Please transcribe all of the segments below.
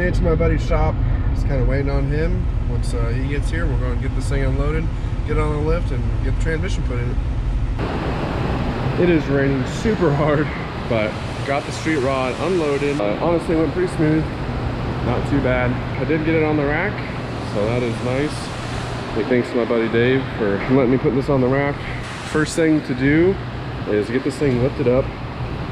made it to my buddy's shop. Just kind of waiting on him. Once he gets here, we're going to get this thing unloaded, get it on the lift, and get the transmission put in it. It is raining super hard, but got the street rod unloaded. Honestly, went pretty smooth. Not too bad. I did get it on the rack, so that is nice. Big thanks to my buddy Dave for letting me put this on the rack. First thing to do is get this thing lifted up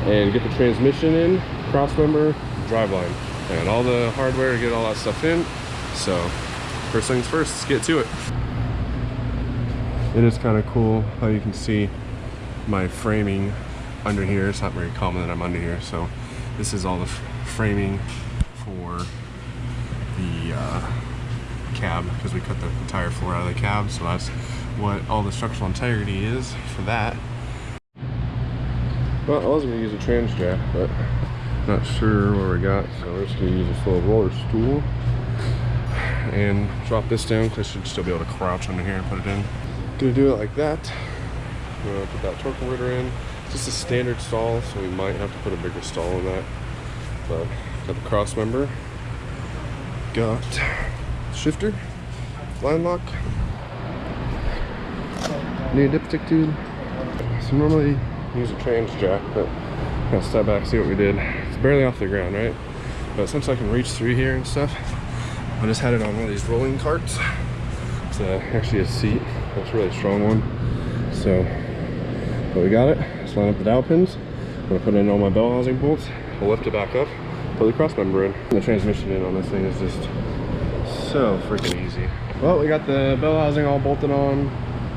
and get the transmission in, crossmember, driveline, and all the hardware, get all that stuff in. So first things first, let's get to it. It is kind of cool how you can see my framing under here. It's not very common that I'm under here, so this is all the framing for the cab, because we cut the entire floor out of the cab, so that's what all the structural integrity is for that. Well, I was going to use a trans jack, but not sure where we got, so we're just going to use this little roller stool and drop this down, because I should still be able to crouch under here and put it in. Gonna do it like that. I'm gonna put that torque converter in. It's just a standard stall, so we might have to put a bigger stall in that. But got the cross member, got shifter, line lock, need a dipstick tube. So normally use a trans jack, but gotta step back, see what we did. It's barely off the ground, right? But since I can reach through here and stuff, I just had it on one of these rolling carts. It's actually a seat. It's a really strong one. So, but we got it. Just line up the dowel pins. I'm gonna put in all my bell housing bolts. We'll lift it back up, put the cross member in. The transmission in on this thing is just so freaking easy. Well, we got the bell housing all bolted on.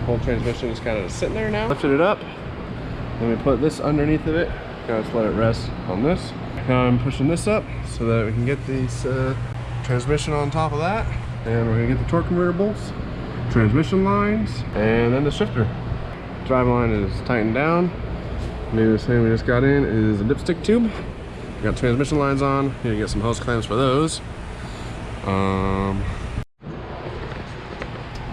Whole transmission is kind of just sitting there now. Lifted it up. Then we put this underneath of it. Kind of just let it rest on this. Now I'm pushing this up so that we can get these transmission on top of that. And we're gonna get the torque converter bolts, transmission lines, and then the shifter. Drive line is tightened down. Newest thing we just got in is a dipstick tube. We got transmission lines on. Need to get some hose clamps for those.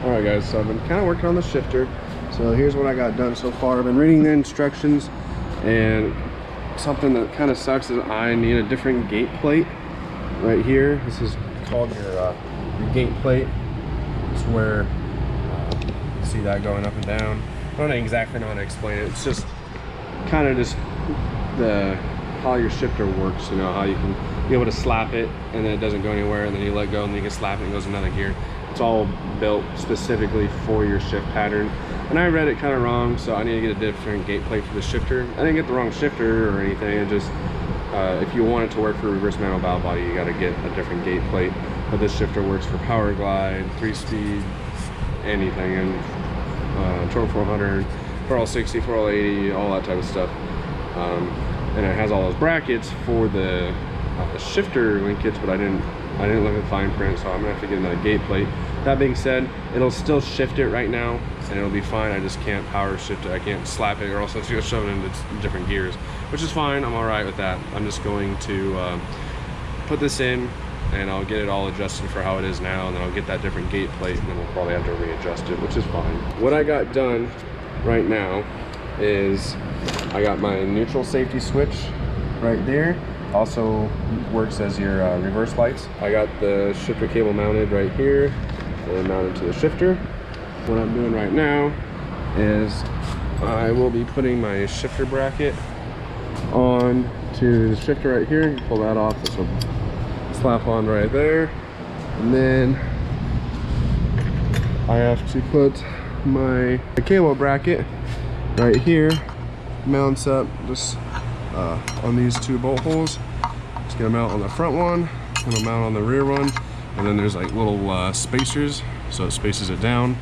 Alright guys, so I've been kind of working on the shifter. So here's what I got done so far. I've been reading the instructions, and something that kind of sucks is I need a different gate plate right here. This is called your gate plate. It's where you see that going up and down. I don't exactly know how to explain it. It's just kind of just how your shifter works, you know, how you can be able to slap it and then it doesn't go anywhere, and then you let go and then you can slap it and it goes another gear. It's all built specifically for your shift pattern, and I read it kind of wrong, so I need to get a different gate plate for the shifter. I didn't get the wrong shifter or anything. It just if you want it to work for reverse manual valve body, you got to get a different gate plate. But this shifter works for power glide, 3-speed, anything, and torque 400, 4L60, 4L80, all that type of stuff. And it has all those brackets for the shifter linkage, but I didn't look at the fine print, so I'm gonna have to get another gate plate. That being said, it'll still shift it right now, and it'll be fine. I just can't power shift it. I can't slap it, or else it's gonna shove it into different gears, which is fine. I'm all right with that. I'm just going to put this in, and I'll get it all adjusted for how it is now, and then I'll get that different gate plate, and then we'll probably have to readjust it, which is fine. What I got done right now is I got my neutral safety switch right there. Also works as your reverse lights. I got the shifter cable mounted right here and mounted to the shifter. What I'm doing right now is I will be putting my shifter bracket on to the shifter right here. You pull that off, this will slap on right there. And then I have to put my cable bracket right here, mounts up just on these two bolt holes. Just get them out on the front one, and I'll mount on the rear one, and then there's like little spacers, so it spaces it down.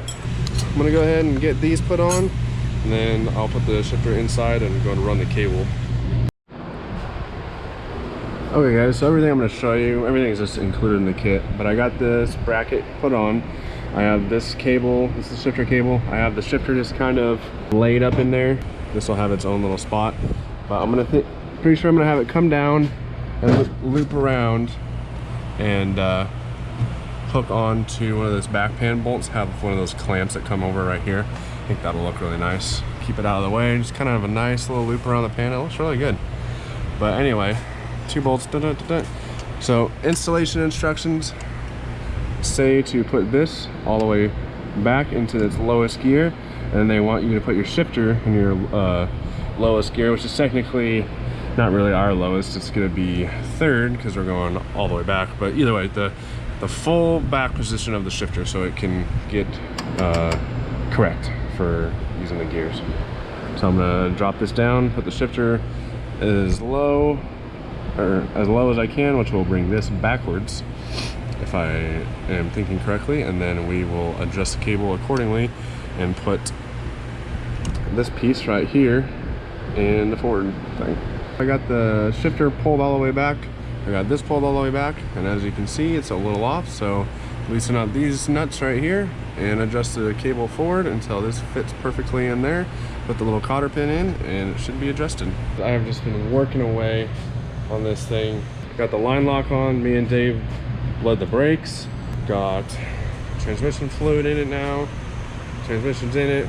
I'm gonna go ahead and get these put on, and then I'll put the shifter inside and go to run the cable. Okay guys, so everything I'm gonna show you, everything is just included in the kit, but I got this bracket put on. I have this cable, this is the shifter cable. I have the shifter just kind of laid up in there. This will have its own little spot, but I'm gonna pretty sure I'm gonna have it come down and loop around and hook on to one of those back pan bolts. Have one of those clamps that come over right here. I think that'll look really nice. Keep it out of the way, just kind of have a nice little loop around the pan. It looks really good. But anyway, two bolts, So installation instructions say to put this all the way back into its lowest gear, and they want you to put your shifter in your lowest gear, which is technically not really our lowest. It's going to be third because we're going all the way back, but either way, the full back position of the shifter so it can get correct for using the gears. So I'm going to drop this down, put the shifter as low as I can, which will bring this backwards if I am thinking correctly, and then we will adjust the cable accordingly and put this piece right here in the forward thing. I got the shifter pulled all the way back, I got this pulled all the way back, and as you can see it's a little off, so loosen up these nuts right here and adjust the cable forward until this fits perfectly in there. Put the little cotter pin in and it should be adjusted. I have just been working away on this thing. Got the line lock on, me and Dave bled the brakes, got transmission fluid in it now, transmission's in it.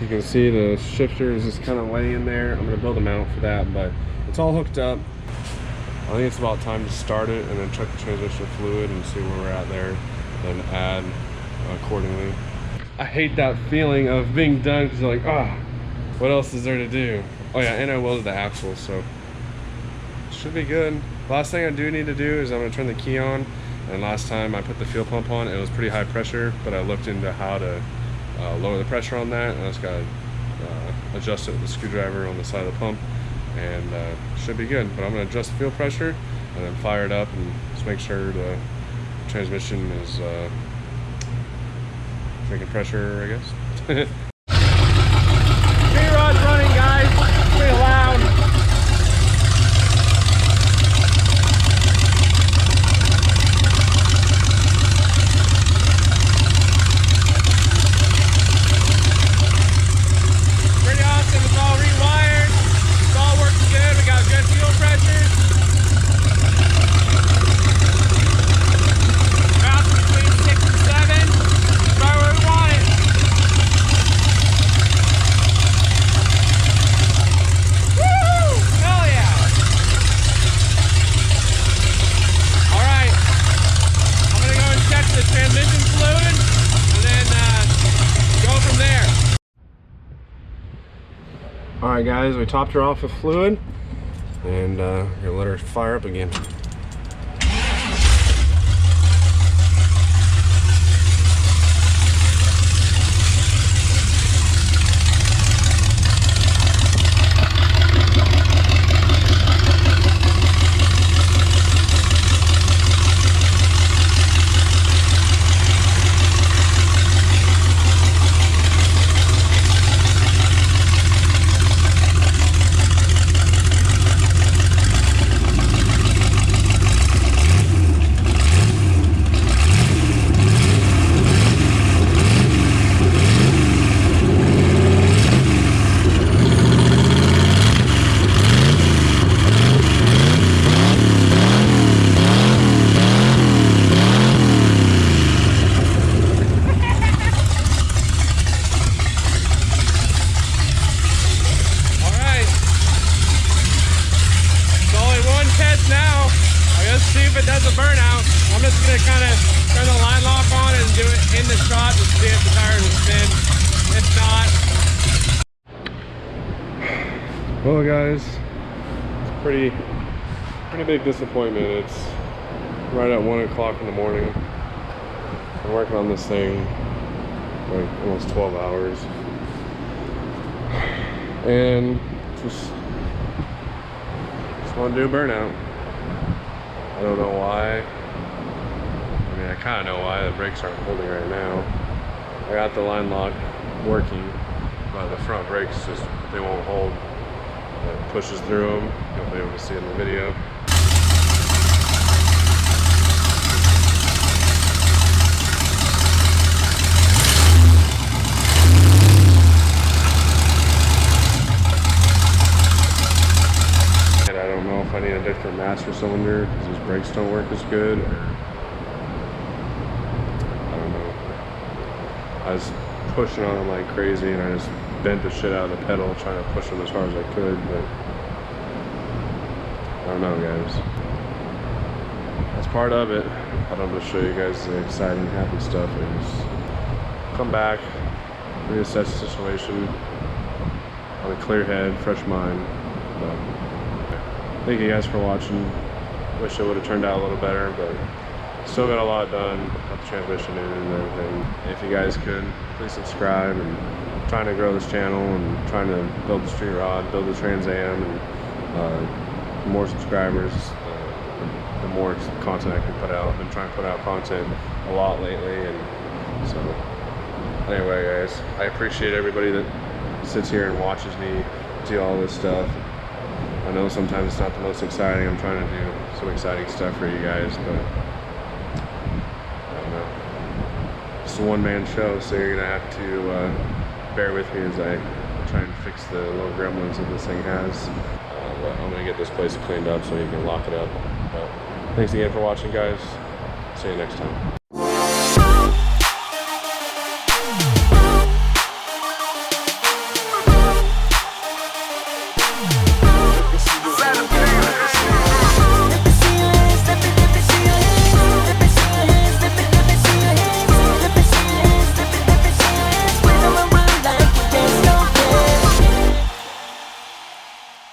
You can see the shifter is just kind of laying there. I'm gonna build a mount for that, but it's all hooked up. I think it's about time to start it and then check the transmission fluid and see where we're at there, then add accordingly. I hate that feeling of being done because you're like, ah, what else is there to do? Oh yeah, and I welded the axle, so should be good. Last thing I do need to do is I'm gonna turn the key on, and last time I put the fuel pump on, it was pretty high pressure, but I looked into how to lower the pressure on that, and I just gotta adjust it with the screwdriver on the side of the pump, and should be good. But I'm gonna adjust the fuel pressure and then fire it up and just make sure the transmission is making pressure, I guess. Tree rod's running, guys. It's pretty loud. Pretty awesome. It's all rewired. It's all working good. We got good fuel pressure. About between 6 and 7. Right where we want it. Woo! Hell yeah! Alright. I'm gonna go and check the transmission fluid and then go from there. Alright guys, we topped her off with fluid and gonna let her fire up again. See if it does a burnout. I'm just gonna kind of turn the line lock on and do it in the shot to see if the tires will spin. If not. Well guys, it's pretty big disappointment. It's right at 1 o'clock in the morning. I'm working on this thing like almost 12 hours. And just want to do a burnout. I don't know why. I mean, I kind of know why. The brakes aren't holding right now. I got the line lock working, but the front brakes just, they won't hold. It pushes through them. You'll be able to see it in the video. And I don't know if I need a different master cylinder because these brakes don't work as good, or I don't know. I was pushing on them like crazy and I just bent the shit out of the pedal trying to push them as hard as I could, but I don't know guys. that's part of it. But I'm gonna show you guys the exciting, happy stuff is come back, reassess the situation on a clear head, fresh mind. But thank you guys for watching. Wish it would have turned out a little better, but still got a lot done. Got the transmission in and everything. If you guys could, please subscribe. And trying to grow this channel and trying to build the street rod, build the Trans Am, and the more subscribers, the more content I can put out. I've been trying to put out content a lot lately, and so anyway, guys, I appreciate everybody that sits here and watches me do all this stuff. I know sometimes it's not the most exciting. I'm trying to do some exciting stuff for you guys, but I don't know. It's a one-man show, so you're gonna have to bear with me as I try and fix the little gremlins that this thing has. But I'm gonna get this place cleaned up so you can lock it up. But thanks again for watching, guys. See you next time.